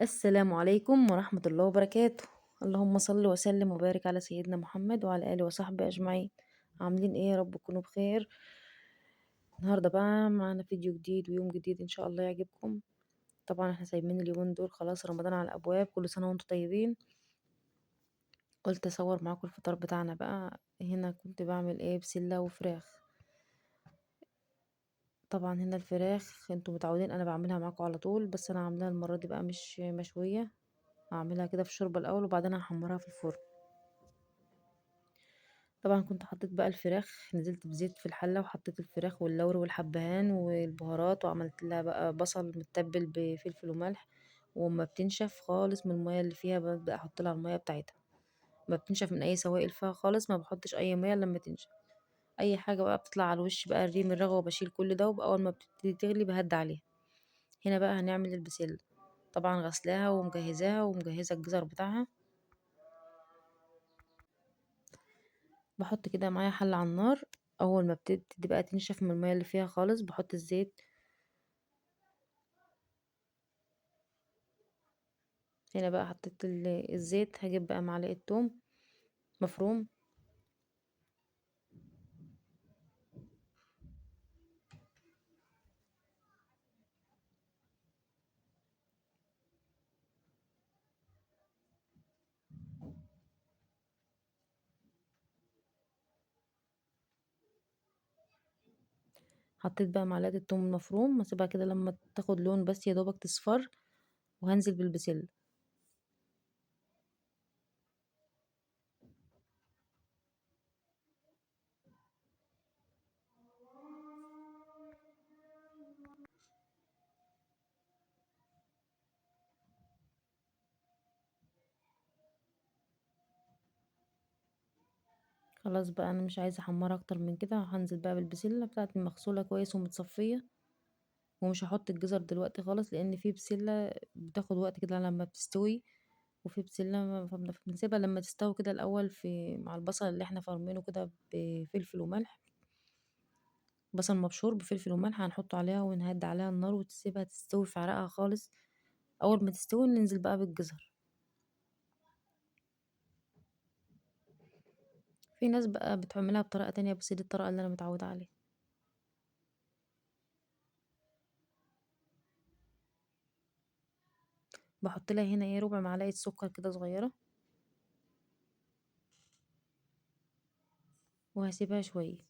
السلام عليكم ورحمة الله وبركاته. اللهم صل وسلم وبارك على سيدنا محمد وعلى آله وصحبه أجمعين. عاملين ايه؟ يا رب تكونوا بخير. النهاردة بقى معانا فيديو جديد ويوم جديد ان شاء الله يعجبكم. طبعا احنا سايبين اليومين دول خلاص، رمضان على الأبواب، كل سنة وانتم طيبين. قلت اصور معاكم الفطار بتاعنا بقى. هنا كنت بعمل ايه؟ بسلة وفراخ. طبعا هنا الفراخ انتوا متعودين انا بعملها معاكم على طول، بس انا عاملاها المرة دي بقى مش مشوية. هعملها كده في الشوربة الأول وبعدين هحمرها في الفرن. طبعا كنت حطيت بقى الفراخ، نزلت بزيت في الحلة وحطيت الفراخ واللوري والحبهان والبهارات، وعملت لها بقى بصل متبل بفلفل وملح. وما بتنشف خالص من المية اللي فيها ببدأ احط لها المية بتاعتها. ما بتنشف من اي سوائل فيها خالص، ما بحطش اي مية لما تنشف. اي حاجة بقى بتطلع على الوش بقى الريم الرغوة بشيل كل ده، وبأول ما بتبتدي تغلي بهد عليها. هنا بقى هنعمل البسلة. طبعا غسلاها ومجهزاها ومجهزة الجزر بتاعها. بحط كده معايا حلة على النار. اول ما بتبتدي بقى تنشف من المية اللي فيها خالص بحط الزيت. هنا بقى حطيت الزيت، هجيب بقى معلقة توم مفروم. حطيت بقى معلقة التوم المفروم، واسيبها كده لما تاخد لون بس يا دوبك تصفر. وهنزل بالبسلة. خلاص بقى انا مش عايزة احمرها اكتر من كده، هنزل بقى بالبسلة بتاعتي المغسولة كويس ومتصفية. ومش هحط الجزر دلوقتي خالص، لان في بسلة بتاخد وقت كده لما بتستوي. وفي بسلة بنسيبها لما تستوي كده الاول في مع البصل اللي احنا فرمينه كده بفلفل وملح. بصل مبشور بفلفل وملح هنحطه عليها ونهدي عليها النار وتسيبها تستوي في عرقها خالص. اول ما تستوي ننزل بقى بالجزر. في ناس بقى بتعملها بطريقة تانية، بس دي الطريقة اللي انا متعودة عليها. بحط لها هنا ايه ربع معلقة سكر كده صغيرة. وهسيبها شوية.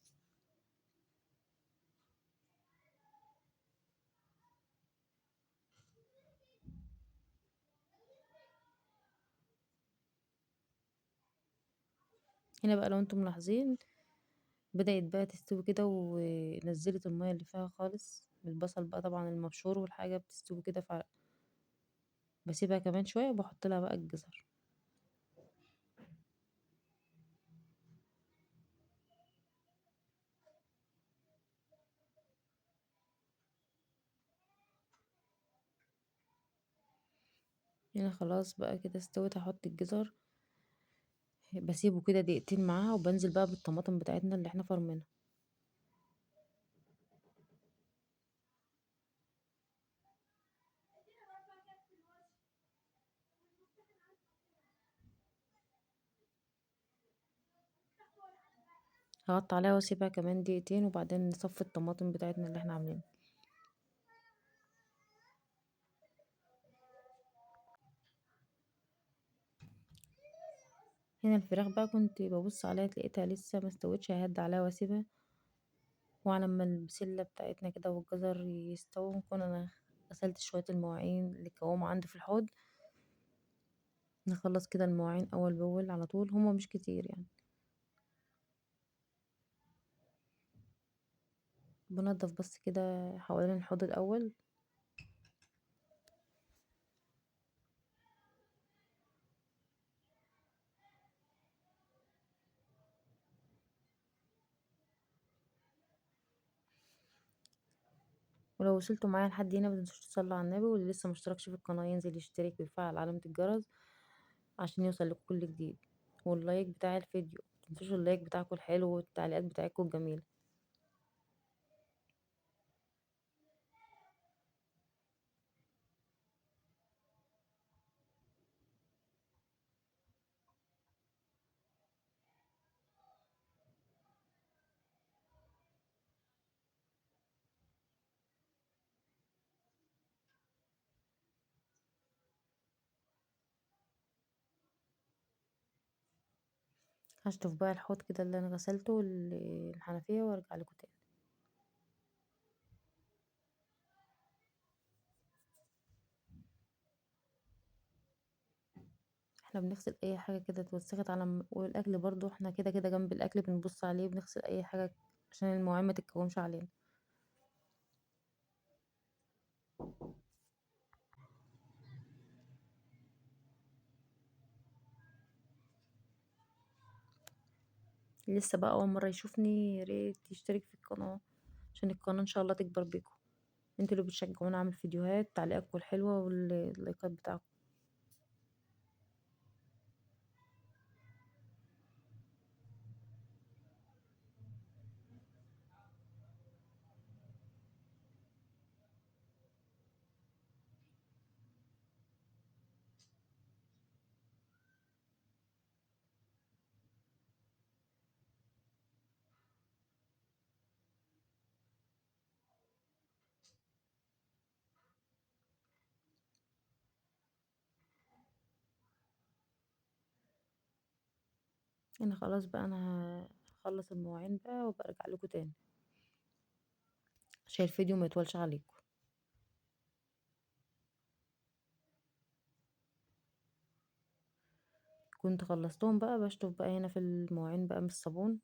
هنا بقى لو انتم ملاحظين بدأت بقى تستوي كده ونزلت المية اللي فيها خالص، البصل بقى طبعا المبشور والحاجة بتستوي كده في عرق. بسيبها كمان شوية وبحط لها بقى الجزر. هنا خلاص بقى كده استوت، هحط الجزر. بسيبه كده دقيقتين معاها وبنزل بقى بالطماطم بتاعتنا اللي احنا فرمينها. هقطع عليها واسيبها كمان دقيقتين وبعدين نصفي الطماطم بتاعتنا اللي احنا عاملينها. هنا الفراخ بقى كنت ببص عليها لقيتها لسه ما استوتش، ههد عليها واسيبها. وعلى ما البسلة بتاعتنا كده والجزر يستووا نكون انا غسلت شوية المواعين اللي كوموا عندي في الحوض. نخلص كده المواعين اول باول على طول، هما مش كتير يعني. بنضف بس كده حوالين الحوض الاول. ولو وصلتوا معايا لحد هنا متنسوش تصلوا على النبي، واللي لسه مشتركش في القناة ينزل يشترك ويفعل علامة الجرس عشان يوصل لكم كل جديد. واللايك بتاع الفيديو متنسوش، اللايك بتاعكم الحلو والتعليقات بتاعتكم الجميلة. هشطف بقى الحوض كده اللي انا غسلته الحنفية وارجع لكم تاني. احنا بنغسل اي حاجة كده اتوسخت على والاكل برضو احنا كده كده جنب الاكل بنبص عليه، بنغسل اي حاجة عشان المواعين ما تتكومش علينا. لسه بقى اول مرة يشوفني ياريت يشترك في القناة عشان القناة ان شاء الله تكبر بيكم. انتوا اللي بتشجعونا اعمل فيديوهات، تعليقاتكم الحلوة واللايكات بتاعكم. انا خلاص بقى انا هخلص المواعين بقى وبرجع لكم تاني عشان الفيديو ما يطولش عليكم. كنت خلصتهم بقى بشطف بقى هنا في المواعين بقى من الصابون.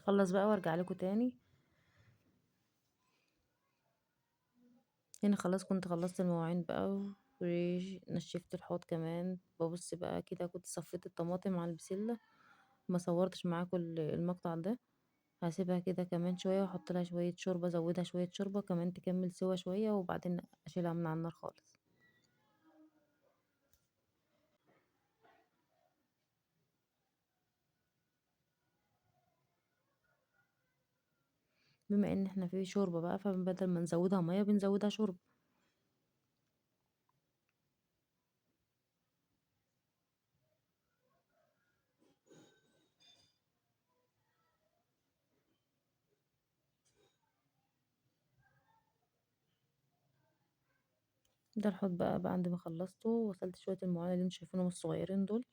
خلص بقى وارجع لكم تاني. هنا خلاص كنت خلصت المواعين بقى ونشفت الحوض كمان. ببص بقى كده كنت صفيت الطماطم على البسلة، ما صورتش معاكم المقطع ده. هسيبها كده كمان شوية واحط لها شوية شوربة، ازودها شوية شوربة كمان تكمل سوا شوية وبعدين اشيلها من على النار خالص. بما ان احنا في شوربة بقى فبدل ما نزودها مية بنزودها شوربة. ده الحوض بقى بعد ما خلصته وغسلت شوية المواعين اللي انتوا شايفينهم الصغيرين دول،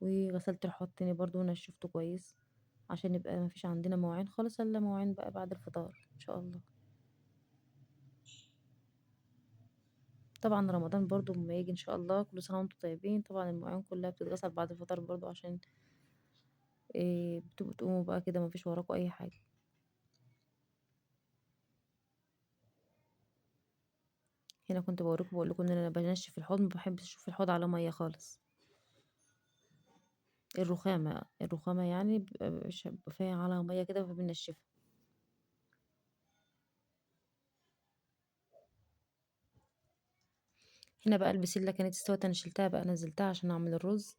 وغسلت الحوض تاني برضو ونشفته كويس عشان يبقى مفيش عندنا مواعين خالص الا مواعين بقى بعد الفطار ان شاء الله. طبعا رمضان برضو لما يجي ان شاء الله كل سنة وانتم طيبين، طبعا المواعين كلها بتتغسل بعد الفطار برضو عشان إيه بتبقوا تقوموا بقى كده مفيش وراكوا اي حاجة. هنا كنت بوريكم بقول لكم ان انا بنشف الحوض، ما بحبش اشوف الحوض على مية خالص. الرخامة يعني بيبقى فيها على مية كده فبنشفها. هنا بقى البسلة كانت استوت، انا شلتها بقى نزلتها عشان اعمل الرز.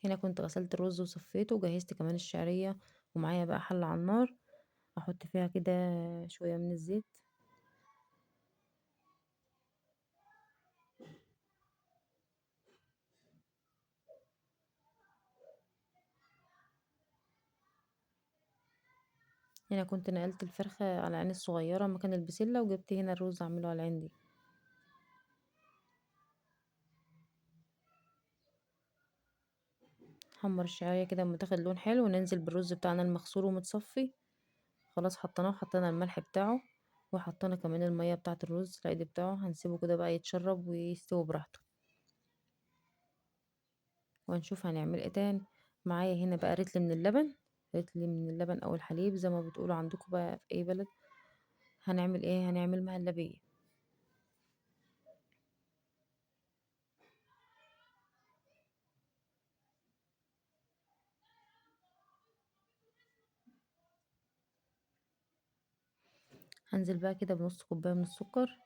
هنا كنت غسلت الرز وصفيته وجهزت كمان الشعرية، ومعايا بقى حلة على النار احط فيها كده شوية من الزيت. هنا كنت نقلت الفرخة على العين الصغيرة مكان البسلة، وجبت هنا الرز اعمله على العين دي. حمر الشعرية كده لما تاخد لون حلو وننزل بالرز بتاعنا المغسول ومتصفي. خلاص حطيناه وحطينا الملح بتاعه، وحطينا كمان المية بتاعة الرز العادي بتاعه، هنسيبه كده بقى يتشرب ويستوي براحته، وهنشوف هنعمل ايه تاني. معايا هنا بقى رتل من اللبن، رتل من اللبن او الحليب زي ما بتقولوا عندكم بقى في اي بلد. هنعمل ايه؟ هنعمل مهلبية. هنزل بقى كده بنص كوباية من السكر،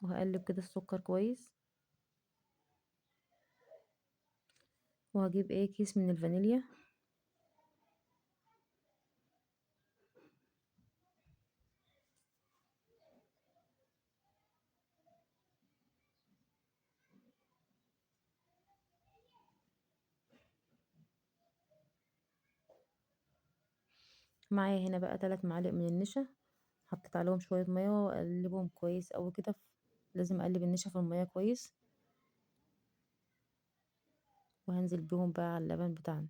وهقلب كده السكر كويس، وهجيب ايه كيس من الفانيليا. معايا هنا بقى 3 معالق من النشا، حطيت عليهم شوية مية واقلبهم كويس اوي كده لازم اقلب النشا في المية كويس، وهنزل بيهم بقى على اللبن بتاعنا.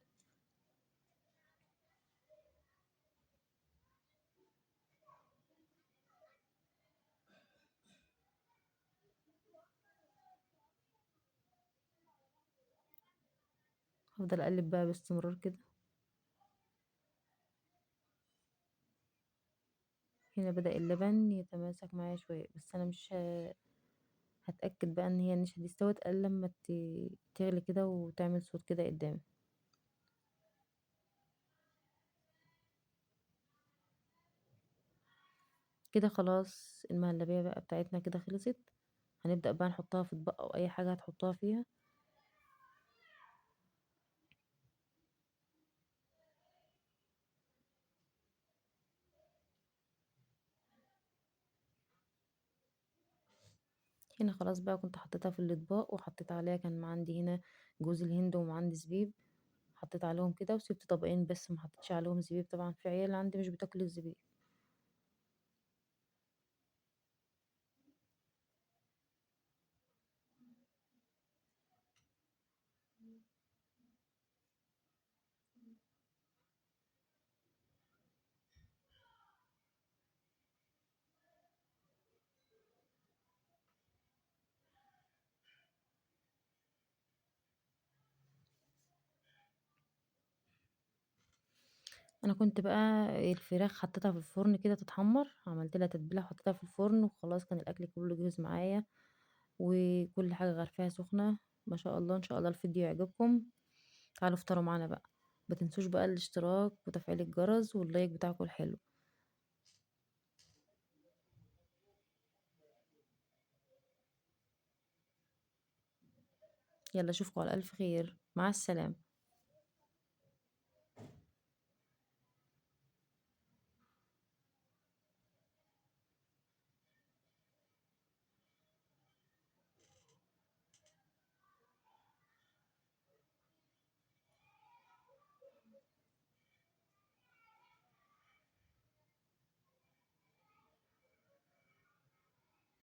هفضل اقلب بقى باستمرار كده. هنا بدأ اللبن يتماسك معايا شوية، بس انا مش هتأكد بقى ان هي النشا دي استوت الا لما تغلي كده وتعمل صوت كده قدامي. كده خلاص المهلبية بقى بتاعتنا كده خلصت. هنبدأ بقى نحطها في اطباق او اي حاجة هتحطها فيها. هنا خلاص بقى كنت حطيتها في الاطباق، وحطيت عليها كان عندي هنا جوز الهند وعندي زبيب، حطيت عليهم كده وسبت طبقين بس ما حطيتش عليهم زبيب، طبعا في عيال عندي مش بتاكل الزبيب. انا كنت بقى الفراخ حطيتها في الفرن كده تتحمر، عملت لها تتبيله وحطيتها في الفرن وخلاص، كان الاكل كله جاهز معايا، وكل حاجه غرفاها سخنه. ما شاء الله، ان شاء الله الفيديو يعجبكم. تعالوا افطروا معانا بقى. ما تنسوش بقى الاشتراك وتفعيل الجرس واللايك بتاعكم الحلو. يلا اشوفكم على الف خير، مع السلامه.